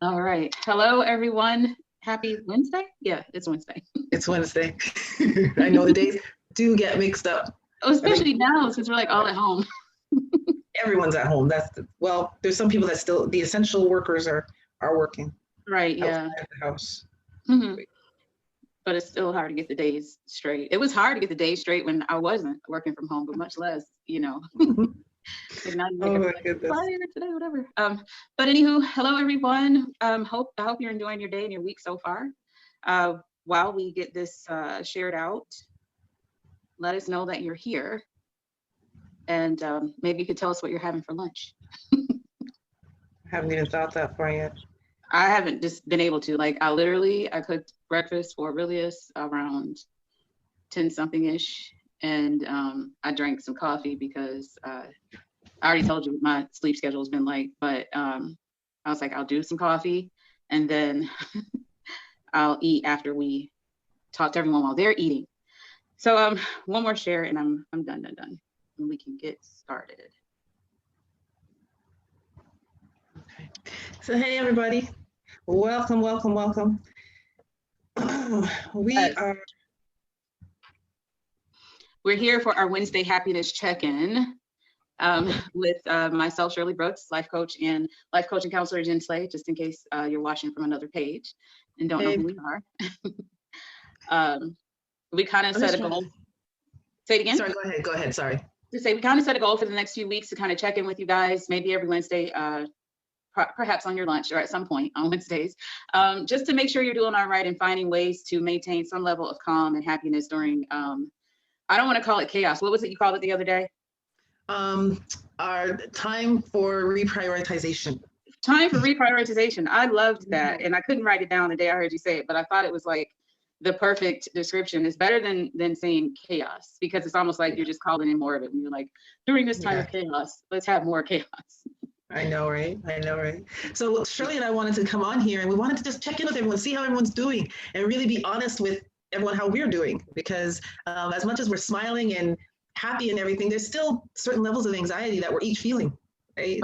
All right. Hello, everyone. Happy Wednesday? Yeah, it's Wednesday. It's Wednesday. I know the days do get mixed up. Especially now since we're like all at home. Everyone's at home. Well, there's some people that still, the essential workers are working. Right, yeah. Outside the house. Mm-hmm. But it's still hard to get the days straight. It was hard to get the days straight when I wasn't working from home, but much less, Like not oh my goodness. Today, whatever. But anywho, hello everyone. I hope you're enjoying your day and your week so far. While we get this shared out, let us know that you're here, and maybe you could tell us what you're having for lunch. I haven't even thought that far yet. I haven't just been able to. Like I cooked breakfast for Aurelius around 10 something ish. And I drank some coffee because I already told you what my sleep schedule has been like, but I was like, I'll do some coffee and then I'll eat after we talk to everyone while they're eating. So one more share and I'm done. And we can get started. Okay. So hey everybody, welcome. We're here for our Wednesday happiness check-in with myself, Shirley Brooks, life coach and life coaching counselor Jen Slay, just in case you're watching from another page and don't know who we are. We kind of set a goal. Say it again. Sorry, go ahead. Sorry. To say we kind of set a goal for the next few weeks to kind of check in with you guys, maybe every Wednesday, perhaps on your lunch or at some point on Wednesdays, just to make sure you're doing all right and finding ways to maintain some level of calm and happiness during I don't want to call it chaos. What was it you called it the other day? Our time for reprioritization. Time for reprioritization. I loved that. And I couldn't write it down the day I heard you say it, but I thought it was like the perfect description. It's better than saying chaos, because it's almost like you're just calling in more of it. And you're like, during this time of chaos, let's have more chaos. I know, right? So Shirley and I wanted to come on here and we wanted to just check in with everyone, see how everyone's doing, and really be honest with everyone how we're doing, because as much as we're smiling and happy and everything, there's still certain levels of anxiety that we're each feeling, right?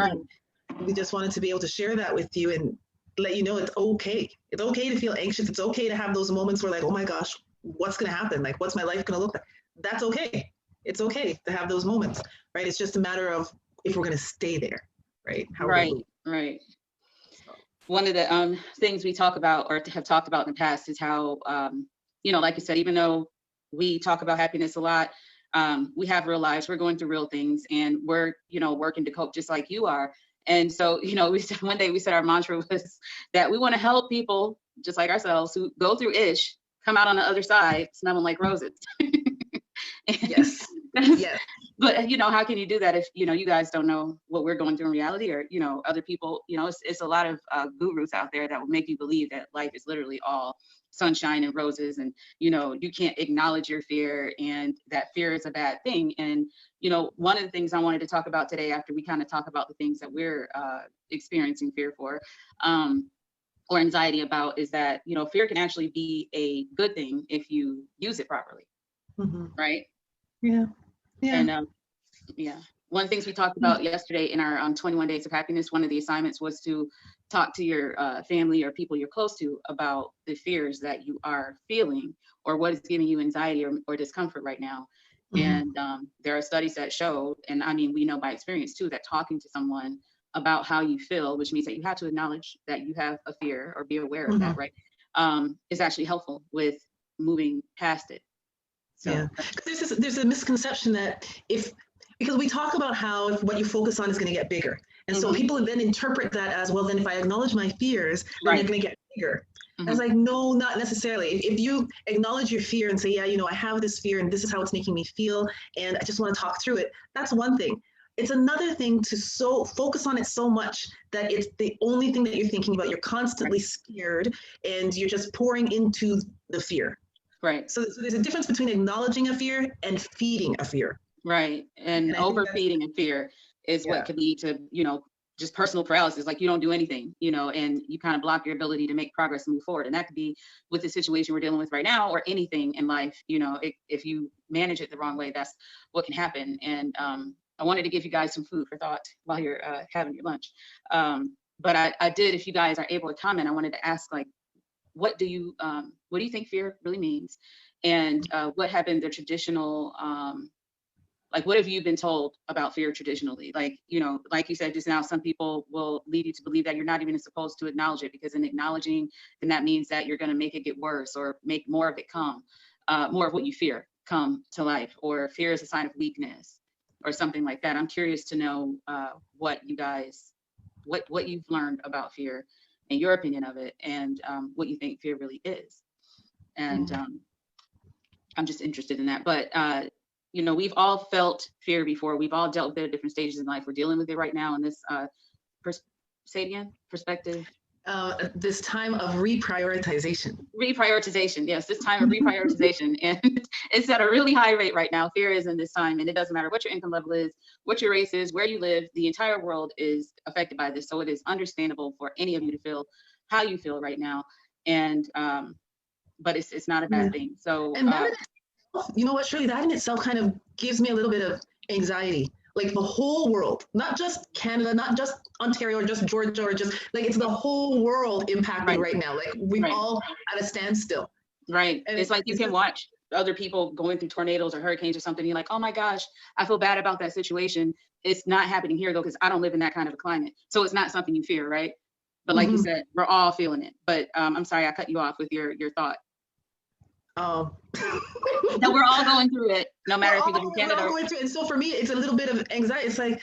We just wanted to be able to share that with you and let you know it's okay. It's okay to feel anxious. It's okay to have those moments where like, oh my gosh, what's going to happen? Like, what's my life going to look like? That's okay. It's okay to have those moments, right? It's just a matter of if we're going to stay there, right? Right. One of the things we talk about or have talked about in the past is how like you said, even though we talk about happiness a lot, we have real lives, we're going through real things, and we're, working to cope just like you are. And so, we said one day, we said our mantra was that we want to help people just like ourselves who go through ish, come out on the other side, smelling like roses. Yes. But, how can you do that if, you guys don't know what we're going through in reality, or, other people, it's a lot of gurus out there that will make you believe that life is literally all sunshine and roses, and, you can't acknowledge your fear and that fear is a bad thing. And, one of the things I wanted to talk about today, after we kind of talk about the things that we're experiencing fear for, or anxiety about, is that, fear can actually be a good thing if you use it properly. Mm-hmm. Right? Yeah. And one of the things we talked about yesterday in our 21 Days of Happiness, one of the assignments was to talk to your family or people you're close to about the fears that you are feeling or what is giving you anxiety or discomfort right now. Mm-hmm. And there are studies that show, and I mean, we know by experience too, that talking to someone about how you feel, which means that you have to acknowledge that you have a fear or be aware of that, right? Is actually helpful with moving past it. So there's a misconception that because we talk about how what you focus on is going to get bigger. And so people then interpret that as, well, then if I acknowledge my fears, then they're going to get bigger. Mm-hmm. I was like, no, not necessarily. If you acknowledge your fear and say, yeah, I have this fear and this is how it's making me feel, and I just want to talk through it, that's one thing. It's another thing to focus on it so much that it's the only thing that you're thinking about. You're constantly scared and you're just pouring into the fear. Right. So there's a difference between acknowledging a fear and feeding a fear. Right. And overfeeding a fear is what could lead to, just personal paralysis. Like you don't do anything, and you kind of block your ability to make progress and move forward. And that could be with the situation we're dealing with right now, or anything in life. If you manage it the wrong way, that's what can happen. And I wanted to give you guys some food for thought while you're having your lunch. but I did, if you guys are able to comment, I wanted to ask, like, what do you think fear really means? And what have been the traditional, like, what have you been told about fear traditionally? Like, you know, like you said just now, some people will lead you to believe that you're not even supposed to acknowledge it, because in acknowledging, then that means that you're going to make it get worse, or make more of it come, more of what you fear come to life, or fear is a sign of weakness, or something like that. I'm curious to know what you guys, what you've learned about fear and your opinion of it, and what you think fear really is. And I'm just interested in that. But you know, we've all felt fear before. We've all dealt with it at different stages in life. We're dealing with it right now in this say it again, perspective. This time of reprioritization. Reprioritization, yes, this time of reprioritization. And it's at a really high rate right now. Fear is in this time, and it doesn't matter what your income level is, what your race is, where you live, the entire world is affected by this. So it is understandable for any of you to feel how you feel right now. And but it's not a bad thing. So and that you know what, Shirley, that in itself kind of gives me a little bit of anxiety. Like the whole world, not just Canada, not just Ontario, or just Georgia, or just like, it's the whole world impacted right now. Like we're all at a standstill. Right. And it's like you can watch other people going through tornadoes or hurricanes or something. You're like, oh my gosh, I feel bad about that situation. It's not happening here though, because I don't live in that kind of a climate. So it's not something you fear, right? But like you said, we're all feeling it. But I'm sorry, I cut you off with your thought. Oh. No, we're all going through it, no matter if you live in Canada. And so for me, it's a little bit of anxiety. It's like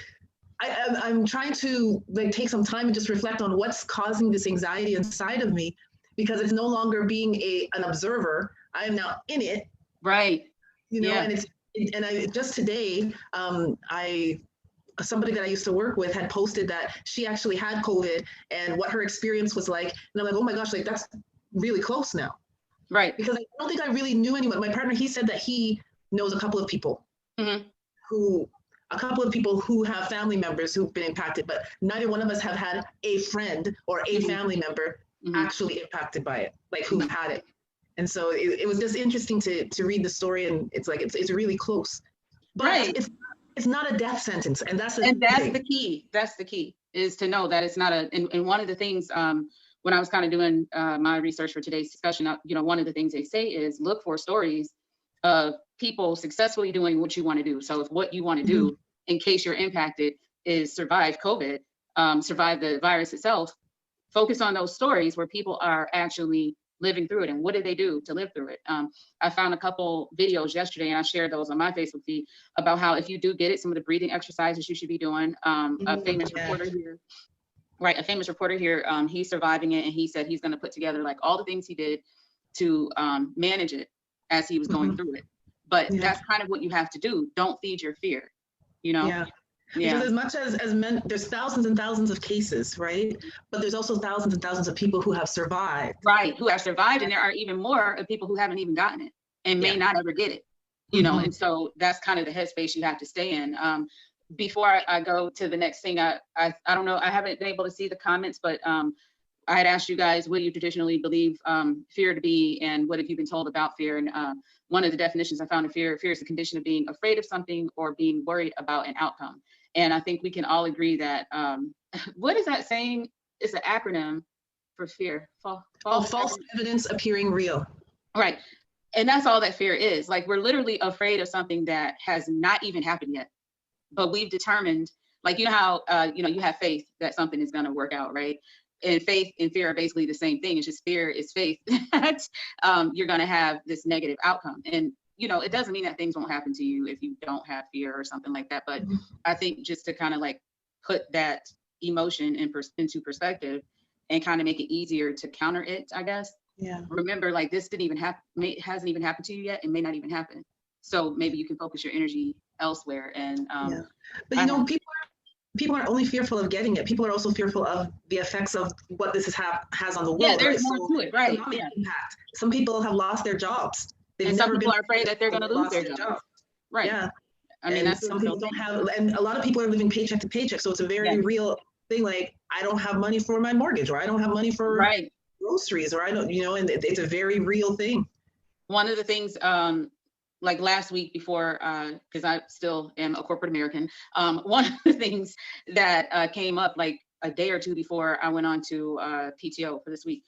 I'm trying to like take some time and just reflect on what's causing this anxiety inside of me, because it's no longer being an observer. I am now in it. Right. You know, and I just today, somebody that I used to work with had posted that she actually had COVID and what her experience was like. And I'm like, oh my gosh, like that's really close now. Right. Because I don't think I really knew anyone. My partner, he said that he knows a couple of people who have family members who've been impacted, but neither one of us have had a friend or a family member actually impacted by it, like who had it. And so it was just interesting to read the story, and it's like it's really close. But it's not a death sentence, and that's the key. That's the key, is to know that it's not and one of the things when I was kind of doing my research for today's discussion, you know, one of the things they say is look for stories of people successfully doing what you want to do. So if what you want to do, in case you're impacted, is survive COVID, survive the virus itself, focus on those stories where people are actually living through it, and what did they do to live through it. I found a couple videos yesterday, and I shared those on my Facebook feed, about how if you do get it, some of the breathing exercises you should be doing. A famous reporter here. Right, a famous reporter here, he's surviving it, and he said he's going to put together like all the things he did to manage it as he was going through it. But that's kind of what you have to do. Don't feed your fear, you know? Because as much as men, there's thousands and thousands of cases, right? But there's also thousands and thousands of people who have survived. Right, who have survived, and there are even more of people who haven't even gotten it and may not ever get it, you know? And so that's kind of the headspace you have to stay in. Before I go to the next thing, I don't know, I haven't been able to see the comments, but I had asked you guys, what do you traditionally believe fear to be, and what have you been told about fear? And one of the definitions I found of fear is the condition of being afraid of something or being worried about an outcome. And I think we can all agree that, what is that saying? It's an acronym for fear. False evidence appearing real. Right. And that's all that fear is. Like, we're literally afraid of something that has not even happened yet. But we've determined, like, you know how, you know, you have faith that something is going to work out, right? And faith and fear are basically the same thing. It's just fear is faith that you're going to have this negative outcome. And, you know, it doesn't mean that things won't happen to you if you don't have fear or something like that. But I think just to kind of like put that emotion into perspective and kind of make it easier to counter it, I guess. Yeah. Remember, like, this didn't even happen, hasn't even happened to you yet, and may not even happen. So maybe you can focus your energy elsewhere. And but you know, people aren't only fearful of getting it, people are also fearful of the effects of what this has on the world. Yeah, there's more to it, right? Impact. Some people have lost their jobs. And some people are afraid that they're going to lose their jobs. Right. Yeah. I mean, that's some people don't have, and a lot of people are living paycheck to paycheck. So it's a very real thing. Like, I don't have money for my mortgage, or I don't have money for groceries, or I don't, you know, and it's a very real thing. One of the things, like last week before, because I still am a corporate American, one of the things that came up, like a day or two before I went on to PTO for this week,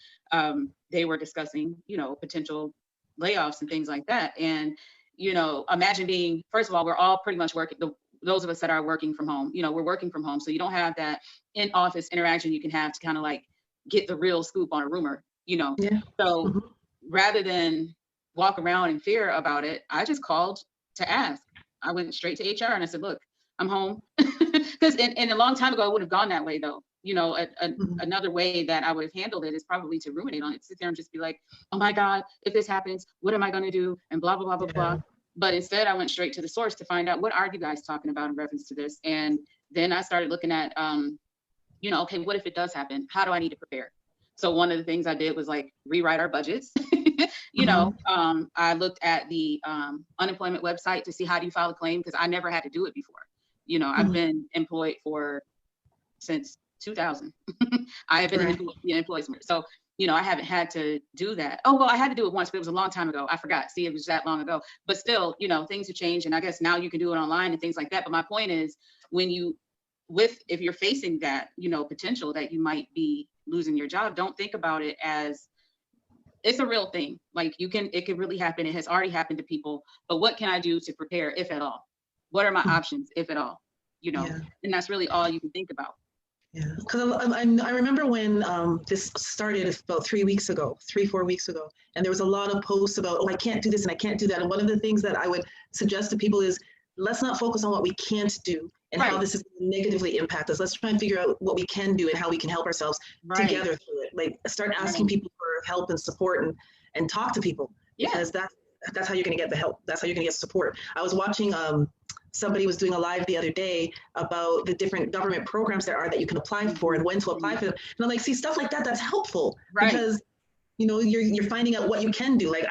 they were discussing, potential layoffs and things like that. And, imagine being, first of all, we're all pretty much working, those of us that are working from home, we're working from home. So you don't have that in-office interaction you can have to kind of like get the real scoop on a rumor, Yeah. So rather than walk around in fear about it, I just called to ask. I went straight to HR and I said, look, I'm home. Because in a long time ago, I would have gone that way though. Another way that I would have handled it is probably to ruminate on it, sit there and just be like, oh my God, if this happens, what am I going to do? And blah, blah, blah, blah, blah. But instead I went straight to the source to find out, what are you guys talking about in reference to this? And then I started looking at, okay, what if it does happen? How do I need to prepare? So one of the things I did was like rewrite our budgets. I looked at the unemployment website to see how do you file a claim, because I never had to do it before. I've been employed since 2000. I have been in employment. So, I haven't had to do that. Oh, well, I had to do it once, but it was a long time ago. I forgot. See, it was that long ago. But still, things have changed. And I guess now you can do it online and things like that. But my point is, if you're facing that, potential that you might be losing your job, don't think about it as it's a real thing. Like it could really happen. It has already happened to people. But what can I do to prepare, if at all? What are my options, if at all? And that's really all you can think about. Yeah, because I remember when this started about 4 weeks ago, and there was a lot of posts about, oh, I can't do this and I can't do that. And one of the things that I would suggest to people is, let's not focus on what we can't do and how this is going to negatively impact us. Let's try and figure out what we can do and how we can help ourselves together through it. Like start asking people for help and support and talk to people, because that's how you're going to get the help. That's how you're going to get support. I was watching somebody was doing a live the other day about the different government programs that you can apply for and when to apply for them. And I'm like, see, stuff like that, that's helpful because, you're finding out what you can do. Like,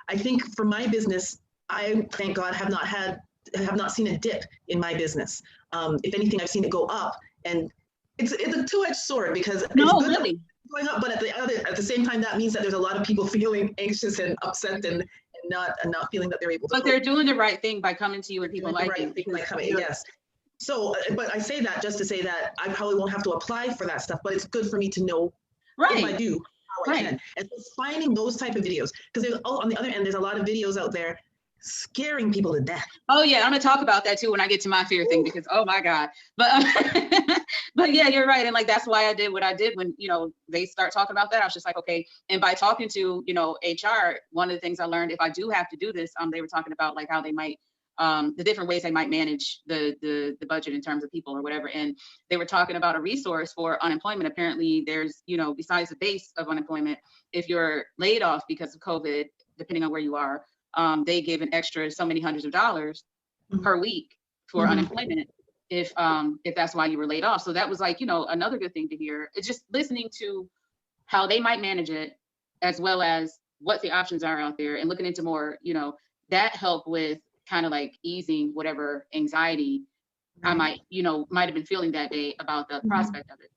I think for my business, I, thank God, have not seen a dip in my business. If anything, I've seen it go up, and it's a two-edged sword, because it's good going up, but at the same time, that means that there's a lot of people feeling anxious and upset and not feeling that they're able to. But they're doing the right thing by coming to you and people like you. Yes. So, but I say that just to say that I probably won't have to apply for that stuff, but it's good for me to know if I do, how I can. And so finding those type of videos, because on the other end, there's a lot of videos out there scaring people to death. Oh yeah, I'm gonna talk about that too when I get to my fear thing, because oh my God. But but yeah, you're right. And like that's why I did what I did when they start talking about that. I was just like, okay. And by talking to HR, one of the things I learned, if I do have to do this, they were talking about like how they might the different ways they might manage the budget in terms of people or whatever. And they were talking about a resource for unemployment. Apparently there's besides the base of unemployment, if you're laid off because of COVID, depending on where you are, they gave an extra so many hundreds of dollars per week for unemployment if that's why you were laid off. So that was like, another good thing to hear. It's just listening to how they might manage it, as well as what the options are out there, and looking into more, that helped with kind of like easing whatever anxiety I might have been feeling that day about the prospect of it.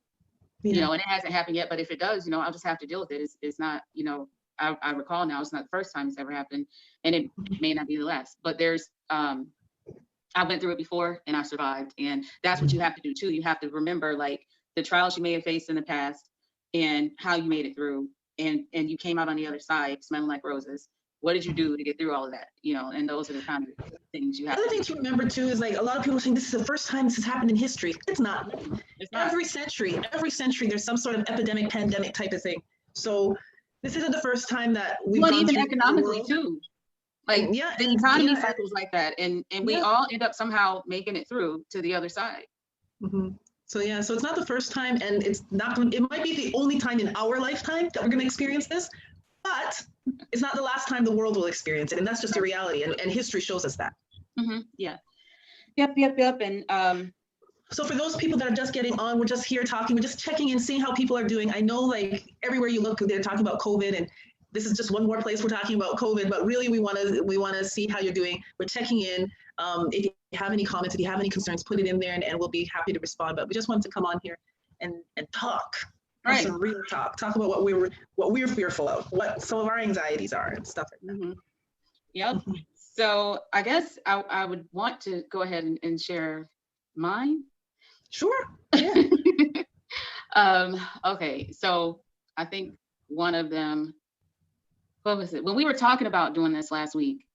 And it hasn't happened yet, but if it does, I'll just have to deal with it. It's not, I recall now, it's not the first time it's ever happened, and it may not be the last, but there's, I went through it before and I survived. And that's what you have to do too. You have to remember like the trials you may have faced in the past and how you made it through, and you came out on the other side smelling like roses. What did you do to get through all of that? And those are the kind of things you have. Another thing to remember too is like a lot of people are saying this is the first time this has happened in history. It's not. Every century, there's some sort of epidemic, pandemic type of thing. So this isn't the first time that we've gone even through economically too. Like the economy cycles like that, and we all end up somehow making it through to the other side. So so it's not the first time, and it might be the only time in our lifetime that we're going to experience this, but it's not the last time the world will experience it, and that's just a reality, and history shows us that. Yep. And so for those people that are just getting on, we're just here talking, we're just checking in, seeing how people are doing. I know like everywhere you look, they're talking about COVID, and this is just one more place we're talking about COVID, but really we want to see how you're doing. We're checking in. If you have any comments, if you have any concerns, put it in there, and we'll be happy to respond. But we just wanted to come on here and talk. Some real talk about what we're fearful of, what some of our anxieties are, and stuff like that. Yep. So I guess I would want to go ahead and share mine. Sure. Yeah. Okay, so I think one of them, what was it? When we were talking about doing this last week,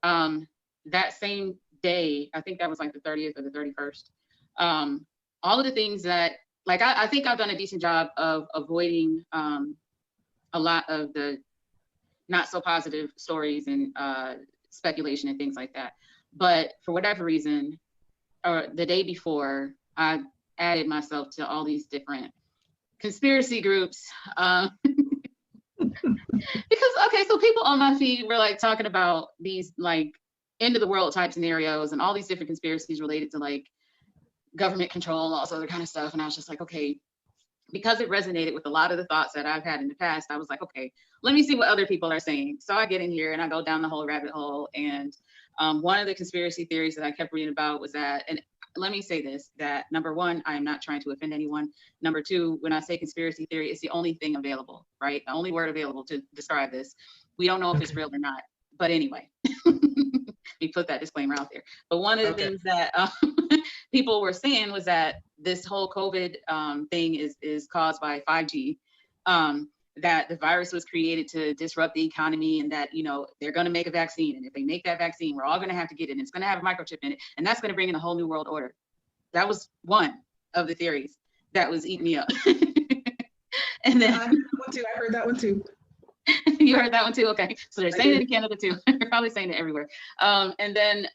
that same day, I think that was like the 30th or the 31st, all of the things that, like, I think I've done a decent job of avoiding a lot of the not so positive stories and speculation and things like that. But for whatever reason, or the day before, I added myself to all these different conspiracy groups. Because, okay, so people on my feed were like talking about these like end of the world type scenarios and all these different conspiracies related to like government control and all this other kind of stuff. And I was just like, okay, because it resonated with a lot of the thoughts that I've had in the past, I was like, okay, let me see what other people are saying. So I get in here and I go down the whole rabbit hole. And one of the conspiracy theories that I kept reading about was that, and let me say this, that number one, I am not trying to offend anyone. Number two, when I say conspiracy theory, it's the only thing available, right? The only word available to describe this. We don't know if it's real or not. But anyway, we put that disclaimer out there. But one of the things that people were saying was that this whole COVID thing is caused by 5G, that the virus was created to disrupt the economy, and that, you know, they're going to make a vaccine. And if they make that vaccine, we're all going to have to get it. And it's going to have a microchip in it. And that's going to bring in a whole new world order. That was one of the theories that was eating me up. And then I heard that one too. You heard that one too? Okay. So they're saying it in Canada too. They're probably saying it everywhere. And then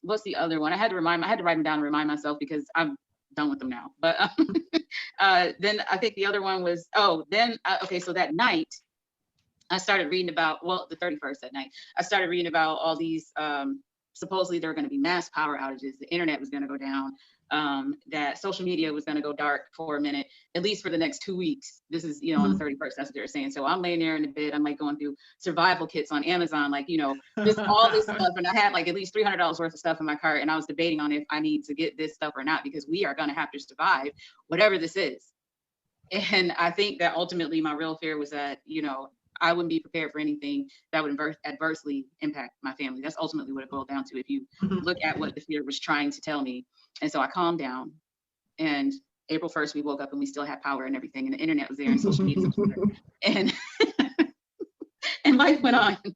what's the other one? I had to write them down and remind myself because I'm done with them now. But then I think the other one was, okay, so that night I started reading about, well, the 31st that night, I started reading about all these, supposedly there were going to be mass power outages, the internet was going to go down, that social media was going to go dark for a minute, at least for the next 2 weeks. This is, you know, on the 31st, that's what they're saying. So I'm laying there in the bed, I'm like going through survival kits on Amazon, like, you know, just all this stuff. And I had like at least $300 worth of stuff in my cart. And I was debating on if I need to get this stuff or not, because we are going to have to survive whatever this is. And I think that ultimately my real fear was that, you know, I wouldn't be prepared for anything that would adversely impact my family. That's ultimately what it boiled down to, if you look at what the fear was trying to tell me. And so I calmed down, and April 1st, we woke up and we still had power and everything, and the internet was there and social media was there. And and life went on. But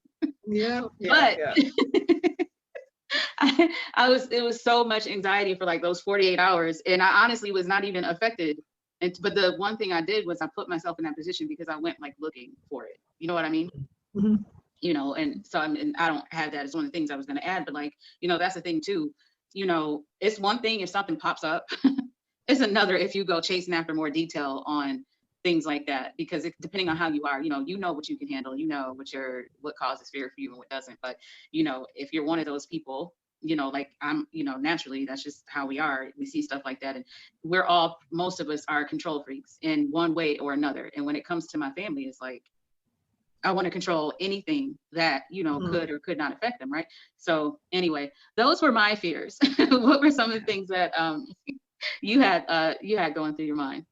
it was so much anxiety for like those 48 hours. And I honestly was not even affected. But the one thing I did was I put myself in that position because I went like looking for it. You know what I mean? You know, and so I don't have that as one of the things I was going to add, but like, you know, that's the thing too. You know, it's one thing if something pops up. It's another if you go chasing after more detail on things like that, because depending on how you are, you know what you can handle, you know what causes fear for you and what doesn't. But you know, if you're one of those people, you know, like I'm, you know, naturally that's just how we are. We see stuff like that, and most of us are control freaks in one way or another. And when it comes to my family, it's like I want to control anything that, you know, could or could not affect them, right? So anyway, those were my fears. What were some of the things that you had going through your mind?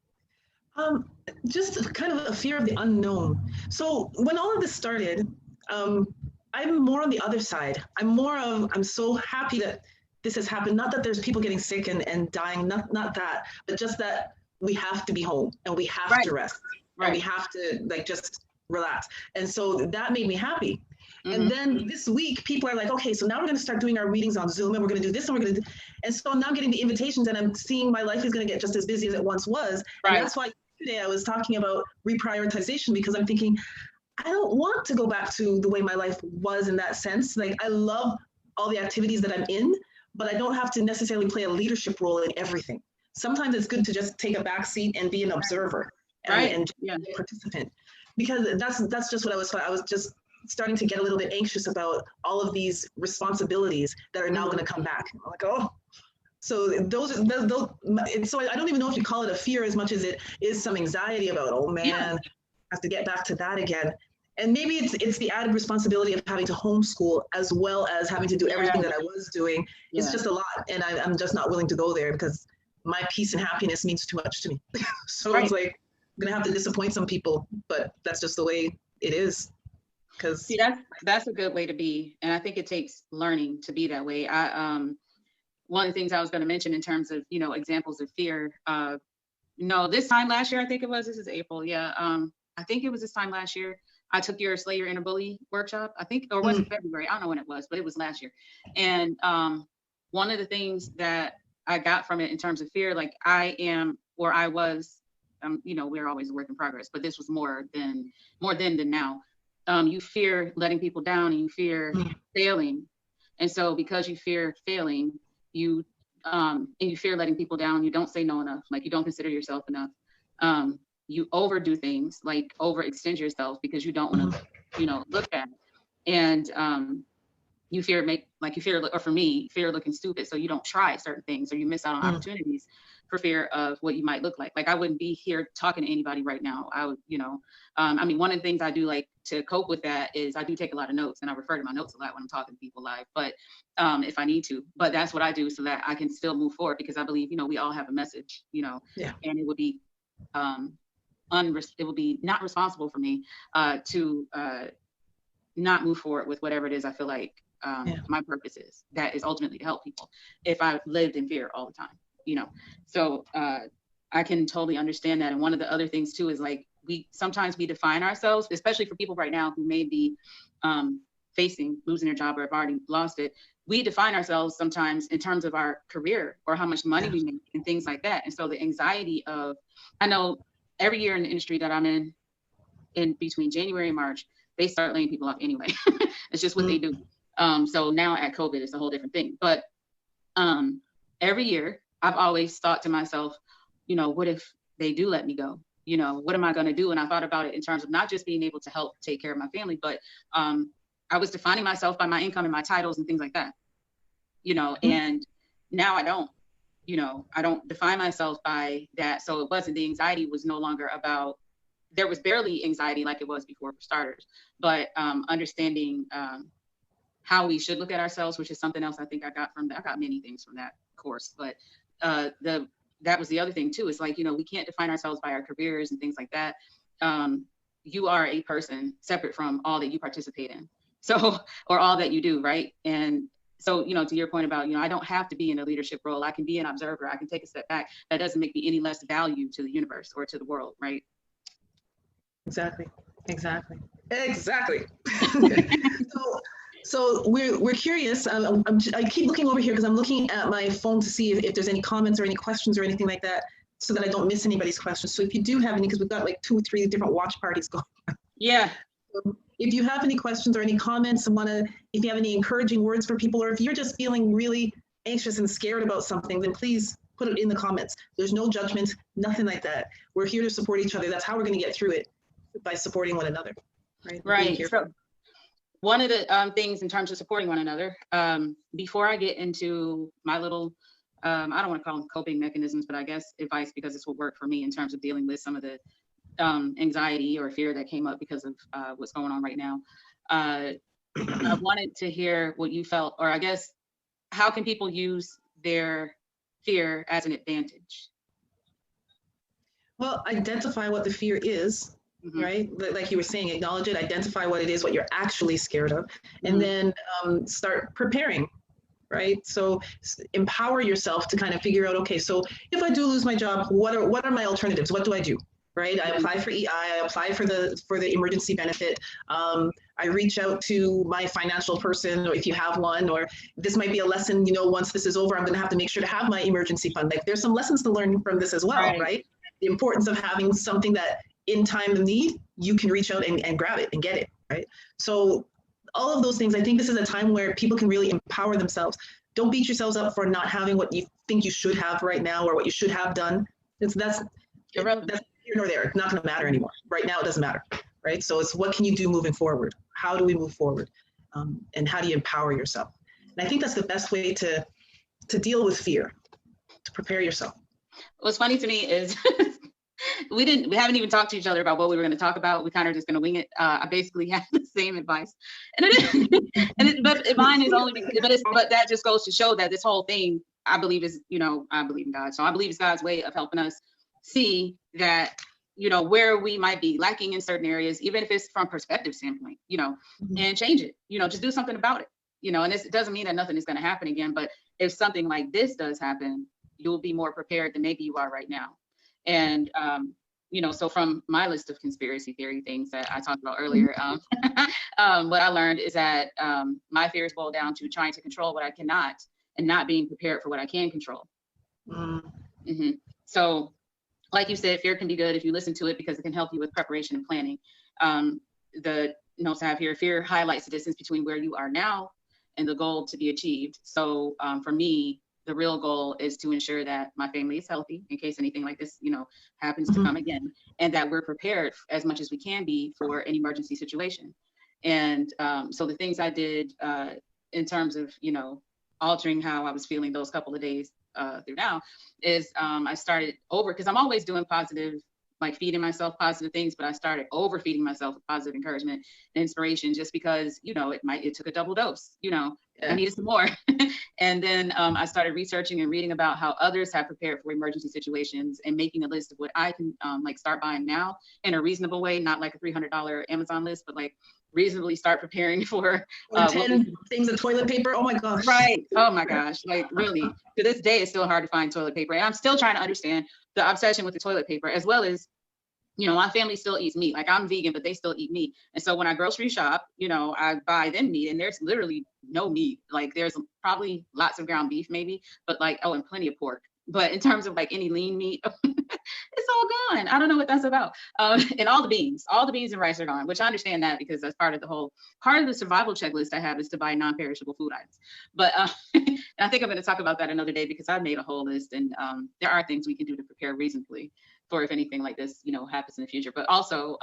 Just kind of a fear of the unknown. So when all of this started, I'm more on the other side. I'm so happy that this has happened. Not that there's people getting sick and dying, not that, but just that we have to be home and we have to rest. And we have to like just relax. And so that made me happy. And then this week, people are like, okay, so now we're going to start doing our readings on Zoom, and we're going to do this, and we're going to do. And so I'm now getting the invitations, and I'm seeing my life is going to get just as busy as it once was. And that's why today I was talking about reprioritization, because I'm thinking, I don't want to go back to the way my life was in that sense. Like, I love all the activities that I'm in, but I don't have to necessarily play a leadership role in everything. Sometimes it's good to just take a back seat and be an observer and be a participant. Because that's just what I was just starting to get a little bit anxious about all of these responsibilities that are now going to come back. I'm like, oh, so those, so I don't even know if you call it a fear as much as it is some anxiety about, oh man, I have to get back to that again. And maybe it's the added responsibility of having to homeschool as well as having to do everything that I was doing. It's just a lot, and I'm just not willing to go there because my peace and happiness means too much to me. So it's like, I'm gonna have to disappoint some people, but that's just the way it is. Because see, that's a good way to be, and I think it takes learning to be that way. One of the things I was going to mention in terms of, you know, examples of fear, No, this time last year, I think it was, this is April. Yeah. I think it was this time last year. I took your Slay Your Inner Bully workshop, I think, or was it February? I don't know when it was, but it was last year. And one of the things that I got from it in terms of fear, like I am, or I was, you know, we're always a work in progress, but this was more then than now. You fear letting people down, and you fear failing. And so because you fear failing, you and you fear letting people down, you don't say no enough, like you don't consider yourself enough. You overdo things, like overextend yourself because you don't want to, you know, look bad. And you fear or for me, fear looking stupid. So you don't try certain things, or you miss out on opportunities for fear of what you might look like. Like I wouldn't be here talking to anybody right now. I would, you know, I mean, one of the things I do like to cope with that is I do take a lot of notes, and I refer to my notes a lot when I'm talking to people live, but if I need to, but that's what I do so that I can still move forward, because I believe, you know, we all have a message, you know, and it would be, it would be not responsible for me to not move forward with whatever it is I feel like my purpose is, that is ultimately to help people, if I lived in fear all the time, you know. So I can totally understand that. And one of the other things too is like sometimes we define ourselves, especially for people right now who may be facing losing their job or have already lost it. We define ourselves sometimes in terms of our career or how much money we make and things like that. And so the anxiety of, I know every year in the industry that I'm in between January and March, they start laying people off anyway. It's just what they do. So now at COVID, it's a whole different thing. But every year, I've always thought to myself, you know, what if they do let me go? You know, what am I going to do? And I thought about it in terms of not just being able to help take care of my family, but I was defining myself by my income and my titles and things like that, you know, and now I don't, you know, I don't define myself by that. So it wasn't, the anxiety was no longer about, there was barely anxiety like it was before for starters, but understanding how we should look at ourselves, which is something else I think I got from that. I got many things from that course, but that was the other thing too. It's like, you know, we can't define ourselves by our careers and things like that. You are a person separate from all that you participate in. So, or all that you do, right? And so, you know, to your point about, you know, I don't have to be in a leadership role. I can be an observer. I can take a step back. That doesn't make me any less value to the universe or to the world, right? Exactly. So we're curious. I keep looking over here because I'm looking at my phone to see if there's any comments or any questions or anything like that, so that I don't miss anybody's questions. So if you do have any, because we've got like 2 or 3 different watch parties going on. Yeah. If you have any questions or any comments and if you have any encouraging words for people, or if you're just feeling really anxious and scared about something, then please put it in the comments. There's no judgment, nothing like that. We're here to support each other. That's how we're going to get through it, by supporting one another. Right. So one of the things in terms of supporting one another, before I get into my little, I don't want to call them coping mechanisms, but I guess advice, because this will work for me in terms of dealing with some of the anxiety or fear that came up because of what's going on right now. I wanted to hear what you felt, or I guess, how can people use their fear as an advantage? Well, identify what the fear is, right? Like you were saying, acknowledge it, identify what it is, what you're actually scared of, and then start preparing, right? So empower yourself to kind of figure out, okay, so if I do lose my job, what are my alternatives? What do I do? Right? I apply for EI, I apply for the emergency benefit. I reach out to my financial person, or if you have one, or this might be a lesson, you know, once this is over, I'm going to have to make sure to have my emergency fund. Like there's some lessons to learn from this as well, right? The importance of having something that in time of need, you can reach out and grab it and get it, right? So all of those things, I think this is a time where people can really empower themselves. Don't beat yourselves up for not having what you think you should have right now, or what you should have done. That's here nor there. It's not going to matter anymore. Right now, it doesn't matter, right? So it's, what can you do moving forward? How do we move forward? And how do you empower yourself? And I think that's the best way to deal with fear, to prepare yourself. What's funny to me is we haven't even talked to each other about what we were going to talk about. We kind of just going to wing it. I basically have the same advice, but mine is only, but that just goes to show that this whole thing, I believe is, you know, I believe in God. So I believe it's God's way of helping us see that, you know, where we might be lacking in certain areas, even if it's from perspective standpoint, you know, and change it, you know, just do something about it, you know, and it doesn't mean that nothing is going to happen again, but if something like this does happen, you'll be more prepared than maybe you are right now. And, so from my list of conspiracy theory things that I talked about earlier, what I learned is that my fears boil down to trying to control what I cannot and not being prepared for what I can control. So like you said, fear can be good if you listen to it because it can help you with preparation and planning. The notes I have here, fear highlights the distance between where you are now and the goal to be achieved. So for me, the real goal is to ensure that my family is healthy in case anything like this, happens to come again, and that we're prepared as much as we can be for an emergency situation. And so the things I did in terms of, altering how I was feeling those couple of days through now is I started over, because I'm always doing positive, like feeding myself positive things, but I started overfeeding myself with positive encouragement and inspiration just because, it took a double dose, I needed some more. And then I started researching and reading about how others have prepared for emergency situations and making a list of what I can start buying now in a reasonable way, not like a $300 Amazon list, but like reasonably start preparing for 10 things of toilet paper. Oh my gosh. Right. Oh my gosh. Like really, to this day, it's still hard to find toilet paper. And I'm still trying to understand the obsession with the toilet paper, as well as, my family still eats meat. Like I'm vegan, but they still eat meat. And so when I grocery shop, I buy them meat and there's literally no meat. Like there's probably lots of ground beef maybe, but and plenty of pork. But in terms of like any lean meat, it's all gone. I don't know what that's about. And all the beans and rice are gone, which I understand that because that's part of the survival checklist I have is to buy non-perishable food items. But and I think I'm going to talk about that another day because I've made a whole list, and there are things we can do to prepare reasonably for if anything like this, happens in the future. But also,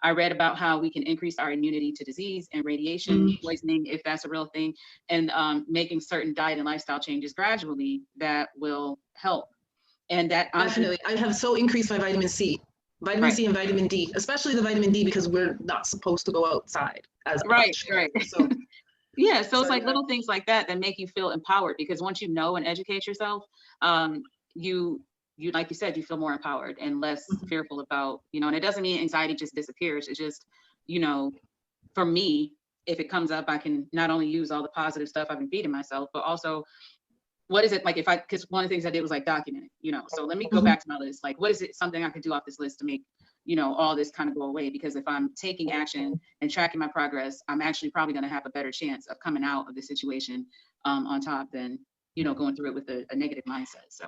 I read about how we can increase our immunity to disease and radiation poisoning, if that's a real thing, and making certain diet and lifestyle changes gradually that will help. And that definitely, I have so increased my vitamin C and vitamin D, especially the vitamin D, because we're not supposed to go outside as much. Right. So yeah, so it's like little things like that make you feel empowered, because once you know and educate yourself, you like you said, you feel more empowered and less fearful about, and it doesn't mean anxiety just disappears. It's just, for me, if it comes up, I can not only use all the positive stuff I've been feeding myself, but also what is it like because one of the things I did was like document it, so let me go back to my list. Like, what is it, something I could do off this list to make, all this kind of go away? Because if I'm taking action and tracking my progress, I'm actually probably going to have a better chance of coming out of the situation on top than, going through it with a negative mindset. So,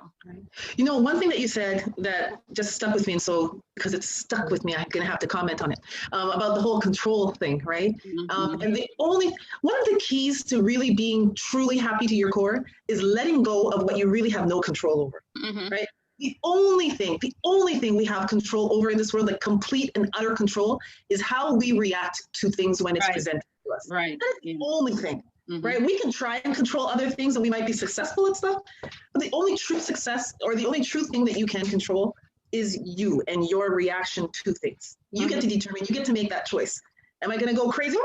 one thing that you said that just stuck with me, and so because it's stuck with me, I'm going to have to comment on it, about the whole control thing, right? And one of the keys to really being truly happy to your core is letting go of what you really have no control over, right? The only thing we have control over in this world, like complete and utter control, is how we react to things when it's presented to us. Right. That is the only thing. Right? We can try and control other things and we might be successful at stuff, but the only true success or the only true thing that you can control is you and your reaction to things. You get to determine, you get to make that choice. Am I going to go crazy?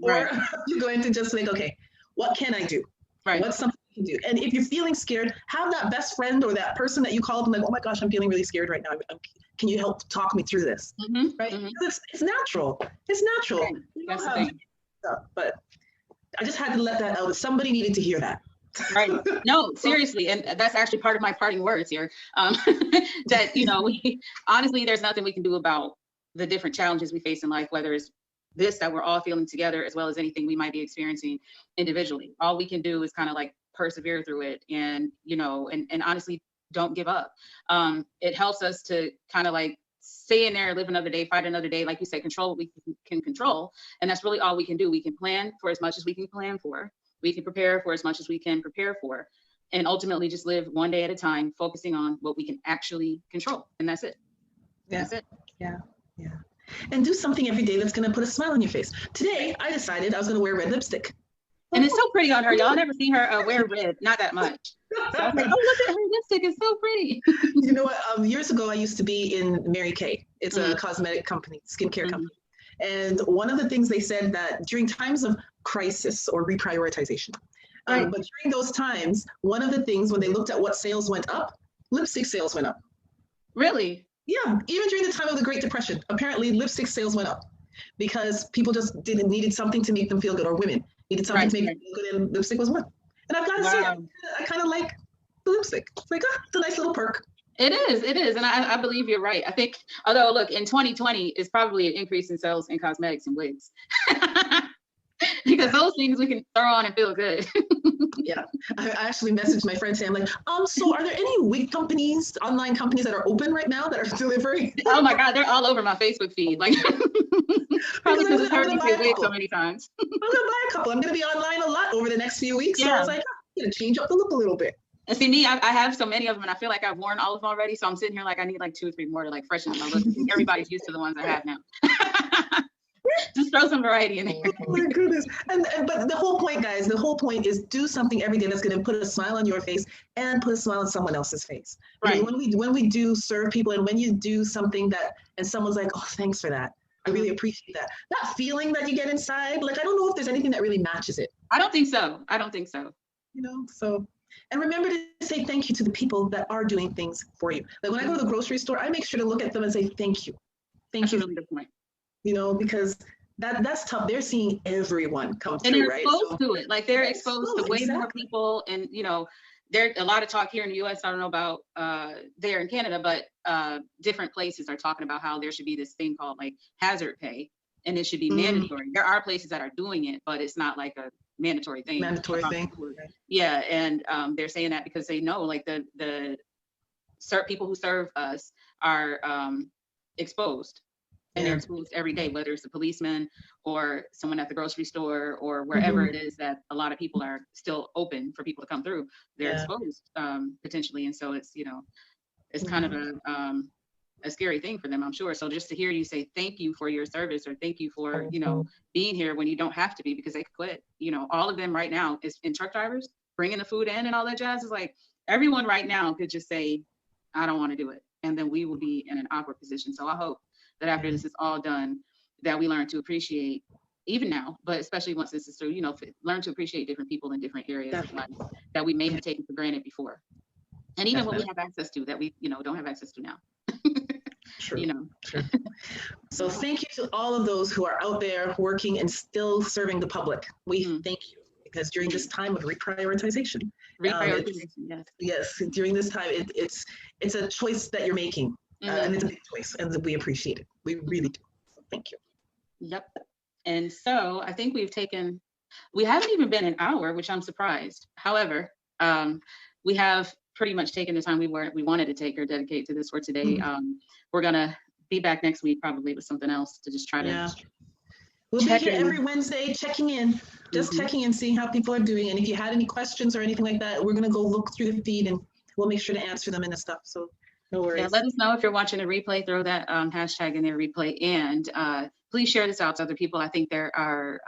Or are you going to just think, okay, what can I do? Right. What's something you can do? And if you're feeling scared, have that best friend or that person that you call up and like, oh my gosh, I'm feeling really scared right now. Can you help talk me through this? Right? It's natural. It's natural. Right. That's the thing. But I just had to let that out. Somebody needed to hear that. Right. No, seriously. And that's actually part of my parting words here. That, honestly, there's nothing we can do about the different challenges we face in life, whether it's this that we're all feeling together, as well as anything we might be experiencing individually. All we can do is kind of like persevere through it and, and honestly, don't give up. It helps us to kind of like stay in there, live another day, fight another day. Like you said, control what we can control. And that's really all we can do. We can plan for as much as we can plan for. We can prepare for as much as we can prepare for. And ultimately just live one day at a time, focusing on what we can actually control. And that's it. Yeah. That's it. Yeah. And do something every day that's going to put a smile on your face. Today, I decided I was going to wear red lipstick. And it's so pretty on her. Y'all never seen her wear red, not that much. So I was like, oh, look at her lipstick, it's so pretty. You know what? Years ago, I used to be in Mary Kay. It's a cosmetic company, skincare company. And one of the things they said that during times of crisis or reprioritization, but during those times, one of the things when they looked at what sales went up, lipstick sales went up. Really? Yeah, even during the time of the Great Depression, apparently lipstick sales went up because people just needed something to make them feel good, or women needed something to make them feel good, and lipstick was one. And I've got to say, I kind of like the lipstick. It's like, it's a nice little perk. It is. And I believe you're right. I think, although look, in 2020 is probably an increase in sales in cosmetics and wigs. Because those things we can throw on and feel good. Yeah, I actually messaged my friend saying, I'm like, so are there any wig companies, online companies that are open right now that are delivering? Oh my God, they're all over my Facebook feed. Like, probably because it's heard me say wig so many times. I'm gonna buy a couple. I'm gonna be online a lot over the next few weeks. So I was like, I'm gonna change up the look a little bit. And see me, I have so many of them, and I feel like I've worn all of them already. So I'm sitting here like I need like 2 or 3 more to like freshen up my look. Everybody's used to the ones I have now. Just throw some variety in there. Oh my goodness. But the whole point, guys, the whole point is do something every day that's going to put a smile on your face and put a smile on someone else's face. Right. When we do serve people, and when you do something that, and someone's like, oh, thanks for that. I really appreciate that. That feeling that you get inside, like, I don't know if there's anything that really matches it. I don't think so. You know, so, and remember to say thank you to the people that are doing things for you. Like when I go to the grocery store, I make sure to look at them and say, thank you. Thank you. That's a really good point. You know, because that's tough. They're seeing everyone come through, and they're right? exposed to it. Like they're exposed to way more people. And, you know, there's a lot of talk here in the US. I don't know about there in Canada, but different places are talking about how there should be this thing called like hazard pay, and it should be mandatory. There are places that are doing it, but it's not like a mandatory thing. Yeah, and they're saying that because they know like the people who serve us are exposed. And they're exposed every day, whether it's a policeman or someone at the grocery store or wherever it is that a lot of people are still open for people to come through. They're exposed potentially, and so it's, you know, it's kind of a scary thing for them, I'm sure. So just to hear you say thank you for your service, or thank you for, you know, being here when you don't have to be because they could quit. You know, all of them right now is in truck drivers bringing the food in and all that jazz. Is like everyone right now could just say, I don't want to do it, and then we will be in an awkward position. So I hope that after this is all done, that we learn to appreciate, even now, but especially once this is through, you know, learn to appreciate different people in different areas of life that we may have taken for granted before. And even what we have access to that we, you know, don't have access to now. True. You know. True. So thank you to all of those who are out there working and still serving the public. We thank you, because during this time of reprioritization, yes, during this time, it's a choice that you're making. And it's a big choice, and we appreciate it. We really do. So thank you. Yep. And so I think we haven't even been an hour, which I'm surprised. However, we have pretty much taken the time we wanted to take or dedicate to this for today. We're gonna be back next week probably with something else to just try to. We'll be here every Wednesday checking in, checking in, seeing how people are doing. And if you had any questions or anything like that, we're gonna go look through the feed and we'll make sure to answer them and stuff. So. No worries. Yeah, let us know if you're watching a replay, throw that hashtag in there, replay, and please share this out to other people. I think there are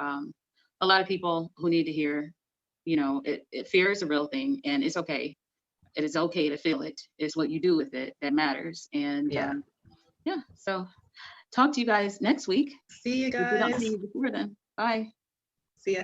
a lot of people who need to hear, you know, fear is a real thing, and it's okay. It is okay to feel it. It's what you do with it that matters. And so talk to you guys next week. See you guys. If we don't see you before then. Bye. See ya.